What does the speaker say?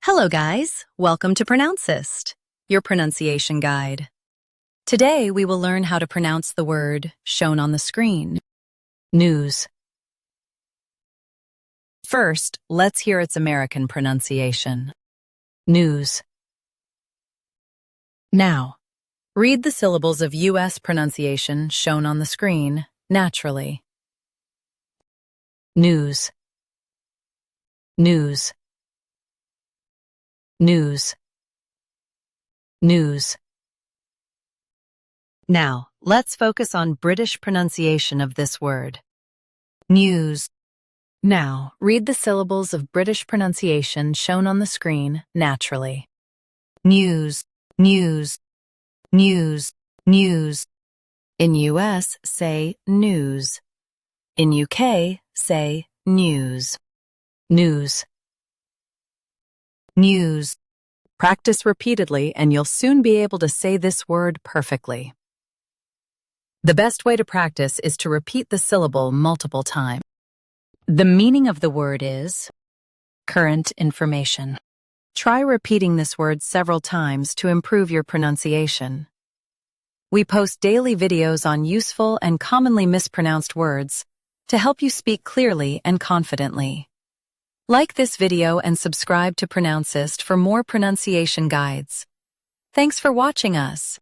Hello guys, welcome to Pronouncist, your pronunciation guide. Today we will learn how to pronounce the word shown on the screen, news. First, let's hear its American pronunciation, news. Now, read the syllables of U.S. pronunciation shown on the screen naturally. News, news, news, news. Now, let's focus on British pronunciation of this word. News. Now, read the syllables of British pronunciation shown on the screen naturally. News, news, news, news. In US, say news. In UK, say news. News. News. Practice repeatedly and you'll soon be able to say this word perfectly. The best way to practice is to repeat the syllable multiple times. The meaning of the word is current information. Try repeating this word several times to improve your pronunciation. We post daily videos on useful and commonly mispronounced words to help you speak clearly and confidently. Like this video and subscribe to Pronouncist for more pronunciation guides. Thanks for watching us.